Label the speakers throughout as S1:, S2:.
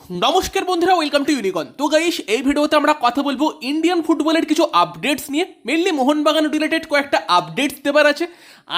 S1: নমস্কার বন্ধুরা, welcome to ইউনিকন। তো গাইস, এই ভিডিওতে আমরা কথা বলবো ইন্ডিয়ান ফুটবলের কিছু আপডেটস নিয়ে। মেনলি মোহনবাগান রিলেটেড কয়েকটা আপডেটস দেবার আছে।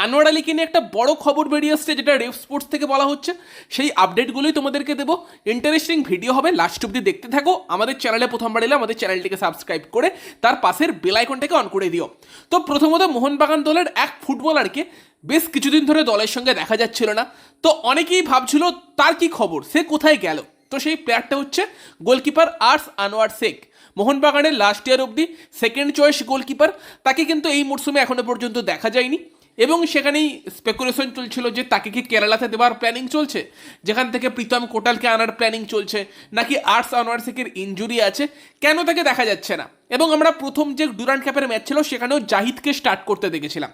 S1: আনোয়ার আলীকে নিয়ে একটা বড় খবর বেরিয়ে আসছে, যেটা রেফ স্পোর্টস থেকে বলা হচ্ছে। সেই আপডেটগুলোই তোমাদেরকে দেবো। ইন্টারেস্টিং ভিডিও হবে, লাস্ট অব্দি দেখতে থাকো। আমাদের চ্যানেলে প্রথমবার এলে আমাদের চ্যানেলটিকে সাবস্ক্রাইব করে তার পাশের বেল আইকনটাকে অন করে দিও। তো প্রথমত মোহনবাগান দলের এক ফুটবলারকে বেশ কিছুদিন ধরে দলের সঙ্গে দেখা যাচ্ছিল না। তো অনেকেই ভাবছিল তার কি খবর, সে কোথায় গেল। তো সেই প্লেয়ারটা হচ্ছে গোলকিপার আর্স আনোয়ার শেখ। মোহনবাগানের লাস্ট ইয়ার অবধি সেকেন্ড চয়েস গোলকিপার। তাকে কিন্তু এই মরশুমে এখনো পর্যন্ত দেখা যায়নি, এবং সেখানেই স্পেকুলেশন চলছিল যে তাকে কি কেরালাতে দেওয়ার প্ল্যানিং চলছে, যেখান থেকে প্রীতম কোটালকে আনার প্ল্যানিং চলছে, নাকি আর্স আনোয়ার শেখের ইনজুরি আছে, কেন তাকে দেখা যাচ্ছে না। এবং আমরা প্রথম যে ডুরান্ড কাপের ম্যাচ ছিল সেখানেও জাহিদকে স্টার্ট করতে দেখেছিলাম।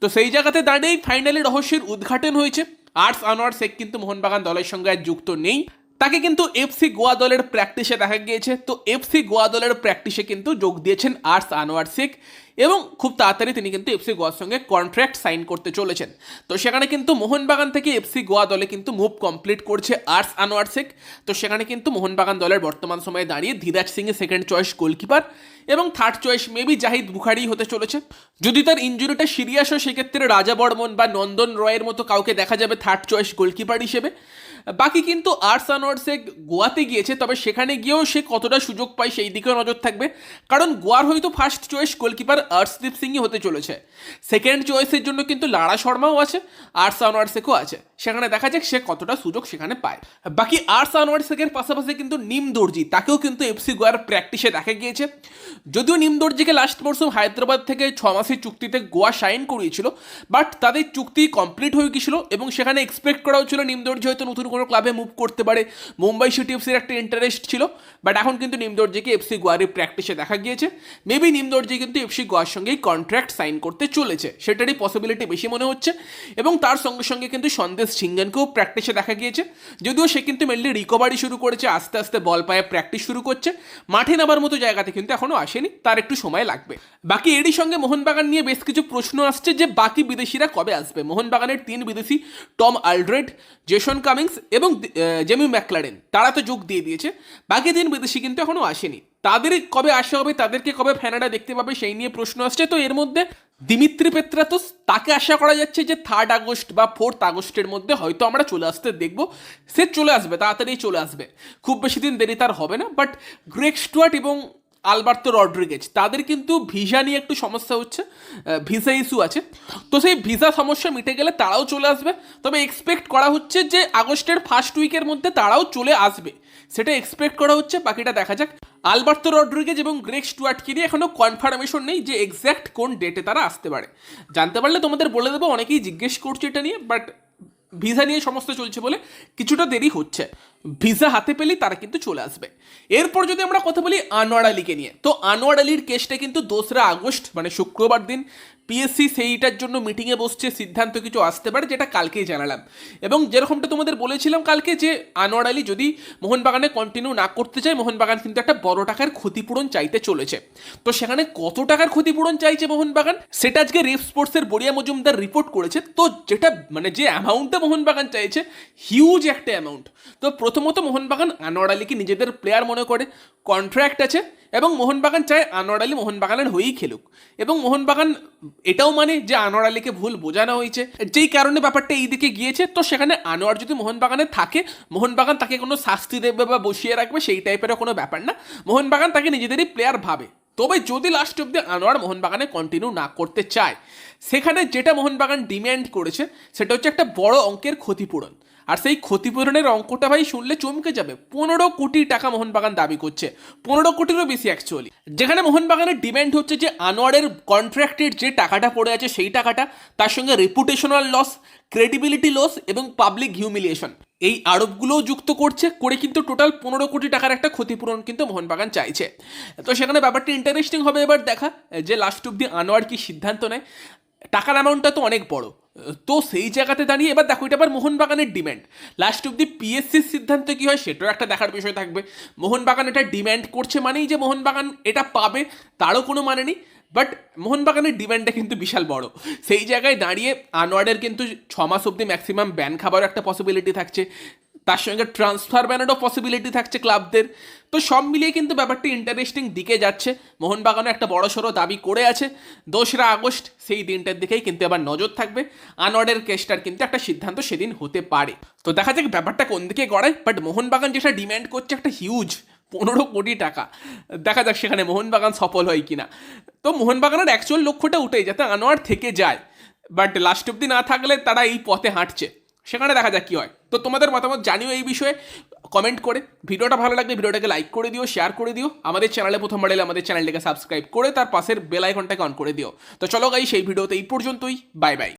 S1: তো সেই জায়গাতে দাঁড়িয়েই ফাইনালি রহস্যের উদ্ঘাটন হয়েছে। আর্স আনোয়ার শেখ কিন্তু মোহনবাগান দলের সঙ্গে আর যুক্ত নেই। তাকে কিন্তু এফসি গোয়া দলের প্র্যাকটিসে দেখা গিয়েছে। তো এফসি গোয়া দলের প্র্যাকটিসে কিন্তু যোগ দিয়েছেন আর্স আনোয়ার শেখ, এবং খুব তাড়াতাড়ি তিনি কিন্তু এফসি গোয়ার সঙ্গে কন্ট্রাক্ট সাইন করতে চলেছেন। তো সেখানে কিন্তু মোহনবাগান থেকে এফসি গোয়া দলে কিন্তু মুভ কমপ্লিট করছে আর্স আনোয়ার শেখ। তো সেখানে কিন্তু মোহনবাগান দলের বর্তমান সময়ে দাঁড়িয়ে Dhiraj Singh second choice goalkeeper, এবং থার্ড চয়েস মেবি জাহিদ বুখারি হতে চলেছে। যদি তার ইঞ্জুরিটা সিরিয়াস হয় সেক্ষেত্রে রাজা বর্মন বা নন্দন রয়ের মতো কাউকে দেখা যাবে থার্ড চয়েস গোলকিপার হিসেবে। বাকি কিন্তু আর্স আনোয়ার শেখ গোয়াতে গিয়েছে, তবে সেখানে গিয়েও সে কতটা সুযোগ পায় সেই দিকেও নজর থাকবে। কারণ গোয়ার হয়তো ফার্স্ট চয়েস গোলকিপার আর্শদীপ সিংই হতে চলেছে। সেকেন্ড চয়েসের জন্য কিন্তু লারা শর্মাও আছে, আর্স আনোয়ার শেখও আছে। সেখানে দেখা যাক সে কতটা সুযোগ সেখানে পায়। বাকি আর্স আনোয়ার শেখের পাশাপাশি কিন্তু নিম দর্জি, তাকেও কিন্তু এফসি গোয়ার প্র্যাকটিসে দেখা গিয়েছে। যদিও নিম দর্জিকে লাস্ট মরশুম হায়দ্রাবাদ থেকে 6 মাসের চুক্তিতে গোয়া সাইন করিয়েছিল, বাট তাদের চুক্তি কমপ্লিট হয়ে গিয়েছিল, এবং সেখানে এক্সপেক্ট করা হচ্ছিল নিম দর্জি হয়তো নতুন কোনো ক্লাবে মুভ করতে পারে। মুম্বাই সিটি এফসির একটা ইন্টারেস্ট ছিল, বাট এখন কিন্তু নিম দর্জিকে এফসি গোয়ারের প্র্যাকটিসে দেখা গিয়েছে। মেবি নিম দর্জি কিন্তু এফসি গোয়ার সঙ্গেই কন্ট্রাক্ট সাইন করতে চলেছে, সেটারই পসিবিলিটি বেশি মনে হচ্ছে। এবং তার সঙ্গে সঙ্গে কিন্তু সন্দেশ সিংহানকেও প্র্যাকটিসে দেখা গিয়েছে। যদিও সে কিন্তু মেনলি রিকভারি শুরু করেছে, আস্তে আস্তে বল পায়ে প্র্যাকটিস শুরু করছে। মাঠে নামার মতো জায়গাতে কিন্তু এখনো আসেনি, তার একটু সময় লাগবে। বাকি এরই সঙ্গে মোহনবাগান নিয়ে বেশ কিছু প্রশ্ন আসছে যে বাকি বিদেশিরা কবে আসবে। মোহনবাগানের 3 বিদেশি টম আলড্রেড, জেসন কামিংস এবং জেমি ম্যাকলারেন, তারা তো যোগ দিয়ে দিয়েছে। বাকি 3 বিদেশি কিন্তু এখনো আসেনি। তাদের কবে আসা হবে, তাদেরকে কবে ফ্যানেরা দেখতে পাবে, সেই নিয়ে প্রশ্ন আসছে। তো এর মধ্যে দিমিত্রি পেত্রাতোস, তাকে আশা করা যাচ্ছে যে 3 আগস্ট বা 4 আগস্টের মধ্যে হয়তো আমরা চলে আসতে দেখব। সে চলে আসবে, তাড়াতাড়ি চলে আসবে, খুব বেশি দিন দেরি তার হবে না। বাট গ্রেগ স্টুয়ার্ট এবং আলবার্তো রড্রিগেজ, তাদের কিন্তু ভিসা নিয়ে একটু সমস্যা হচ্ছে, ভিসা ইস্যু আছে। তো সেই ভিসা সমস্যা মিটে গেলে তারাও চলে আসবে। তবে এক্সপেক্ট করা হচ্ছে যে আগস্টের ফার্স্ট উইকের মধ্যে তারাও চলে আসবে, সেটা এক্সপেক্ট করা হচ্ছে। বাকিটা দেখা যাক। আলবার্তো রড্রিগেজ এবং গ্রেগ স্টুয়ার্টকে নিয়ে এখনও কনফার্মেশন নেই যে এক্স্যাক্ট কোন ডেটে তারা আসতে পারে। জানতে পারলে তোমাদের বলে দেবো, অনেকেই জিজ্ঞেস করছে এটা নিয়ে, বাট ভিসা নিয়ে সমস্যা চলছে বলে কিছুটা দেরি হচ্ছে। ভিসা হাতে পেলেই তারা কিন্তু চলে আসবে। এরপর যদি আমরা কথা বলি আনোয়ার আলীকে নিয়ে, তো আনোয়ার আলীর কেসটা কিন্তু 2 আগস্ট মানে শুক্রবার দিন পিএসসি সেইটার জন্য মিটিংয়ে বসছে, সিদ্ধান্ত কিছু আসতে পারে, যেটা কালকেই জানালাম। এবং যেরকমটা তোমাদের বলেছিলাম কালকে, যে আনোয়ার আলী যদি মোহনবাগানে কন্টিনিউ না করতে চায়, মোহনবাগান কিন্তু একটা বড় টাকার ক্ষতিপূরণ চাইতে চলেছে। তো সেখানে কত টাকার ক্ষতিপূরণ চাইছে মোহনবাগান, সেটা আজকে রেফ স্পোর্টসের বড়িয়া মজুমদার রিপোর্ট করেছে। তো যেটা মানে যে অ্যামাউন্টটা মোহনবাগান চাইছে, হিউজ একটা অ্যামাউন্ট। তো প্রথমত মোহনবাগান আনোয়ার আলীকে নিজেদের প্লেয়ার মনে করে, কন্ট্রাক্ট আছে, এবং মোহনবাগান চায় আনোয়ার আলী মোহনবাগানের হয়েই খেলুক। এবং মোহনবাগান এটাও মানে যে আনোয়ার আলীকে ভুল বোঝানো হয়েছে, যেই কারণে ব্যাপারটা এই দিকে গিয়েছে। তো সেখানে আনোয়ার যদি মোহনবাগানে থাকে, মোহনবাগান তাকে কোনো শাস্তি দেবে বা বসিয়ে রাখবে সেই টাইপেরও কোনো ব্যাপার না। মোহনবাগান তাকে নিজেদেরই প্লেয়ার ভাবে। তবে যদি লাস্ট অব্দি আনোয়ার মোহনবাগানে কন্টিনিউ না করতে চায়, সেখানে যেটা মোহনবাগান ডিম্যান্ড করেছে সেটা হচ্ছে একটা বড় অঙ্কের ক্ষতিপূরণ। আর সেই ক্ষতিপূরণের অঙ্কটা ভাই শুনলে চমকে যাবে। 15 কোটি টাকা মোহনবাগান দাবি করছে, 15 কোটিরও বেশি অ্যাকচুয়ালি। যেখানে মোহনবাগানের ডিম্যান্ড হচ্ছে যে আনোয়ারের কন্ট্রাক্টের যে টাকাটা পড়ে আছে সেই টাকাটা, তার সঙ্গে রেপুটেশনাল লস, ক্রেডিবিলিটি লস এবং পাবলিক হিউমিলিয়েশন, এই আরোপগুলোও যুক্ত করছে করে কিন্তু টোটাল 15 কোটি টাকার একটা ক্ষতিপূরণ কিন্তু মোহনবাগান চাইছে। তো সেখানে ব্যাপারটা ইন্টারেস্টিং হবে এবার দেখা, যে লাস্ট অব্দি আনোয়ার কি সিদ্ধান্ত নেয়। টাকার অ্যামাউন্টটা তো অনেক বড়। তো সেই জায়গাতে দাঁড়িয়ে এবার দেখো, এটা আবার মোহনবাগানের ডিম্যান্ড। লাস্ট অব্দি পিএসসির সিদ্ধান্ত কী হয় সেটাও একটা দেখার বিষয় থাকবে। মোহনবাগান এটা ডিম্যান্ড করছে মানেই যে মোহনবাগান এটা পাবে তারও কোনো মানে নেই। বাট মোহনবাগানের ডিমান্ডটা কিন্তু বিশাল বড়। সেই জায়গায় দাঁড়িয়ে আনোয়ারের কিন্তু 6 মাস অবধি ম্যাক্সিমাম ব্যান খাবারও একটা পসিবিলিটি থাকছে, তার সঙ্গে ট্রান্সফার ব্যানেরও পসিবিলিটি থাকছে ক্লাবদের। তো সব মিলিয়ে কিন্তু ব্যাপারটি ইন্টারেস্টিং দিকে যাচ্ছে। মোহনবাগানও একটা বড়সড় দাবি করে আছে 2রা আগস্ট, সেই দিনটার দিকেই কিন্তু আবার নজর থাকবে। আনোয়ারের কেসটার কিন্তু একটা সিদ্ধান্ত সেদিন হতে পারে। তো দেখা যাক ব্যাপারটা কোন দিকে গড়ায়। বাট মোহনবাগান যেটা ডিম্যান্ড করছে একটা হিউজ 15 কোটি টাকা, দেখা যাক সেখানে মোহনবাগান সফল হয় কিনা। তো মোহনবাগানের অ্যাকচুয়াল লক্ষ্যটা ওটাই, যাতে আনোয়ার থেকে যায়। বাট লাস্ট অব্দি না থাকলে তারা এই পথে হাঁটছে, সেখানে দেখা যাক কী হয়। তো তোমাদের মতামত জানিও এই বিষয়ে কমেন্ট করে। ভিডিওটা ভালো লাগলে ভিডিওটাকে লাইক করে দিও, শেয়ার করে দিও। আমাদের চ্যানেলে প্রথমবার এলে আমাদের চ্যানেলটাকে সাবস্ক্রাইব করে তার পাশের বেল আইকনটাকে অন করে দিও। তো চলো গাইস, সেই ভিডিওতে এই পর্যন্তই। Bye bye.